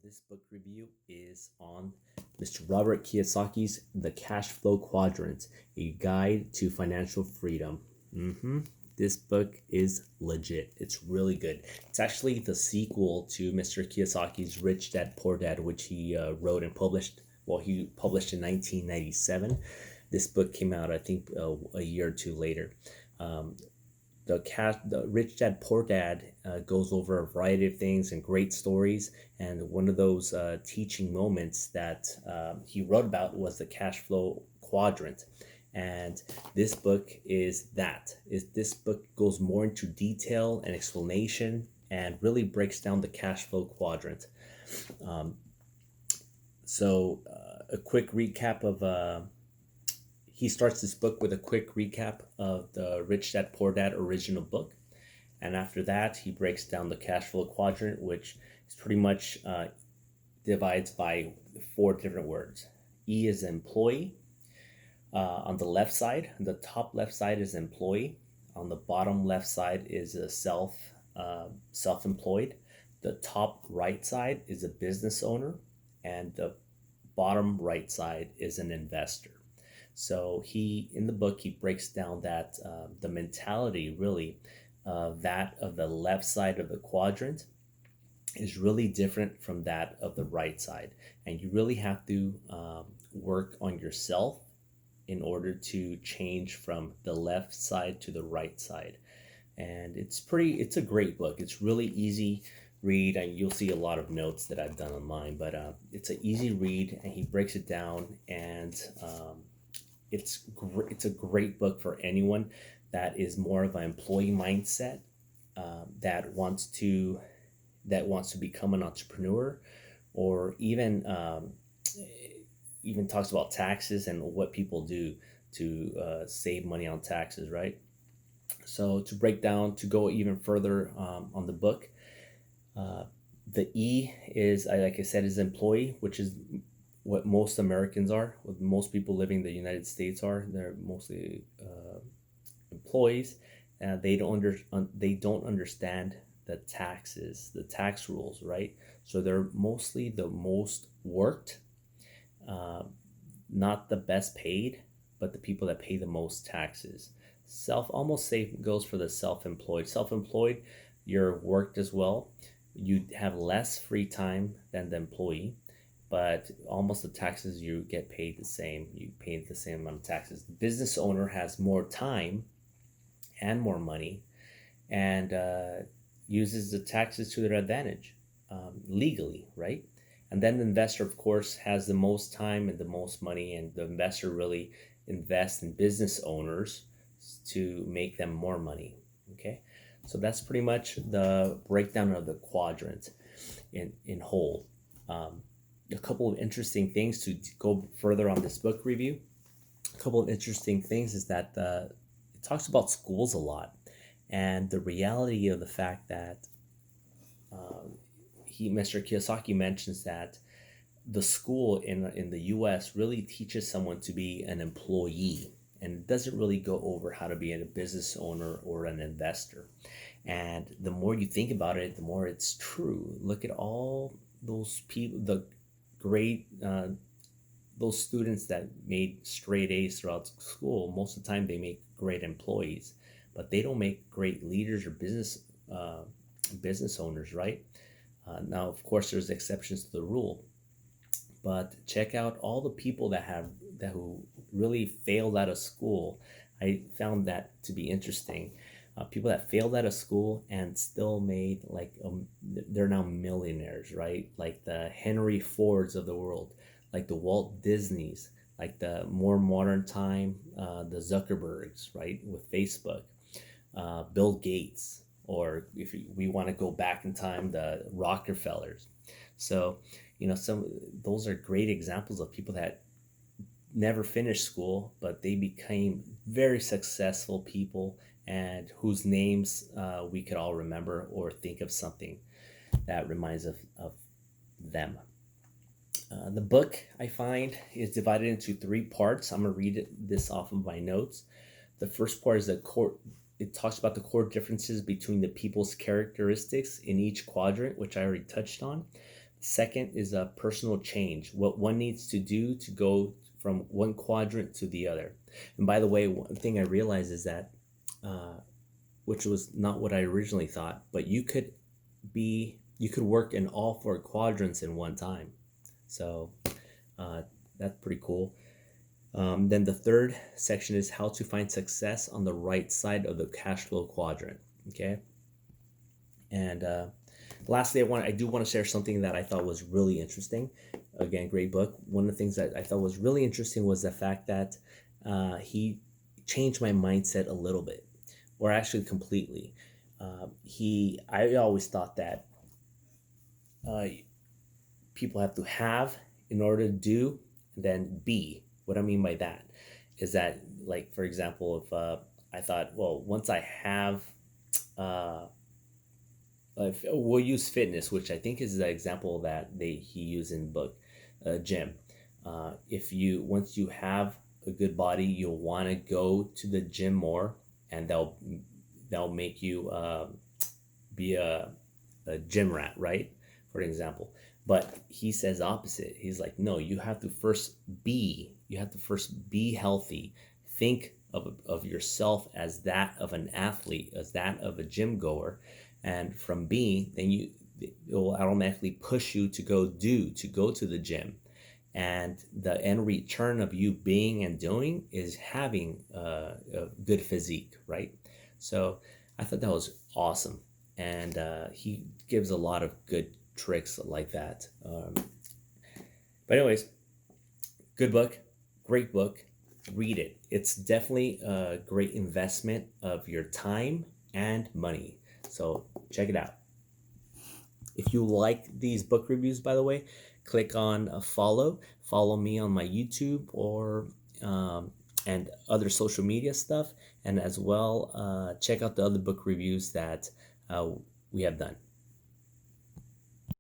This book review is on Mr. Robert Kiyosaki's The CashFlow Quadrant, a guide to financial freedom. This book is legit. It's really good. It's actually the sequel to Mr. Kiyosaki's Rich Dad Poor Dad, which he wrote and published. Well, he published in 1997. This book came out, I think, a year or two later. The Rich Dad Poor Dad goes over a variety of things and great stories. And one of those teaching moments that he wrote about was the cash flow quadrant. And this book this book goes more into detail and explanation and really breaks down the cash flow quadrant. A quick recap of he starts this book with a quick recap of the Rich Dad Poor Dad original book. And after that, he breaks down the cash flow quadrant, which is pretty much divides by 4 different words. E is employee. On the left side, the top left side is employee. On the bottom left side is a self-employed. The top right side is a business owner. And the bottom right side is an investor. So in the book, he breaks down that the mentality really that of the left side of the quadrant is really different from that of the right side. And you really have to work on yourself in order to change from the left side to the right side. And it's a great book. It's really easy read, and you'll see a lot of notes that I've done on mine, but it's an easy read, and he breaks it down, and it's a great book for anyone that is more of an employee mindset, that wants to become an entrepreneur, or even talks about taxes and what people do to save money on taxes, right? So to go even further on the book, the E is, like I said, is employee, which is what most Americans are, what most people living in the United States are. They're mostly employees, and they don't understand the taxes, the tax rules, right? So they're mostly the most worked, not the best paid, but the people that pay the most taxes. Almost same goes for the self-employed. Self-employed, you're worked as well. You have less free time than the employee, but almost the taxes you get paid the same. You pay the same amount of taxes. The business owner has more time and more money, and uses the taxes to their advantage legally, right? And then the investor, of course, has the most time and the most money, and the investor really invests in business owners to make them more money. Okay, so that's pretty much the breakdown of the quadrant in whole. A couple of interesting things to go further on this book review. A couple of interesting things is that it talks about schools a lot, and the reality of the fact that Mr. Kiyisaki mentions that the school in the U.S. really teaches someone to be an employee, and it doesn't really go over how to be a business owner or an investor. And the more you think about it, the more it's true. Look at all those people, those students that made straight A's throughout school. Most of the time they make great employees, but they don't make great leaders or business owners, right? Now, of course, there's exceptions to the rule, but check out all the people who really failed out of school. I found that to be interesting. People that failed out of school and still made they're now millionaires, right? Like the Henry Fords of the world, like the Walt Disneys, like the more modern time, the Zuckerbergs, right, with Facebook, Bill Gates, or if we want to go back in time, the Rockefellers. So, those are great examples of people that never finished school, but they became very successful people, and whose names we could all remember or think of something that reminds of them. The book, I find, is divided into 3 parts. I'm going to read this off of my notes. The first part is it talks about the core differences between the people's characteristics in each quadrant, which I already touched on. Second is a personal change, what one needs to do to go from one quadrant to the other. And by the way, one thing I realized is that, which was not what I originally thought, but you could work in all four quadrants in one time. So that's pretty cool. Then the third section is how to find success on the right side of the cash flow quadrant. Okay. And lastly, I do want to share something that I thought was really interesting. Again, great book. One of the things that I thought was really interesting was the fact that he changed my mindset a little bit, or actually completely. I always thought that people have to have in order to do, and then be. What I mean by that is that, like, for example, if I thought, well, once I have, we'll use fitness, which I think is the example that he used in the book, gym. If you once you have a good body, you'll want to go to the gym more, and they'll make you be a gym rat, right? For example. But he says opposite. He's like, no, you have to first be healthy. Think of yourself as that of an athlete, as that of a gym goer. And from being, then it will automatically push you to go to the gym. And the end return of you being and doing is having a good physique, right? So I thought that was awesome. And he gives a lot of good tricks like that. But anyways, good book, great book. Read it. It's definitely a great investment of your time and money. So check it out. If you like these book reviews, by the way, click on follow. Follow me on my YouTube or and other social media stuff. And as well, check out the other book reviews that we have done.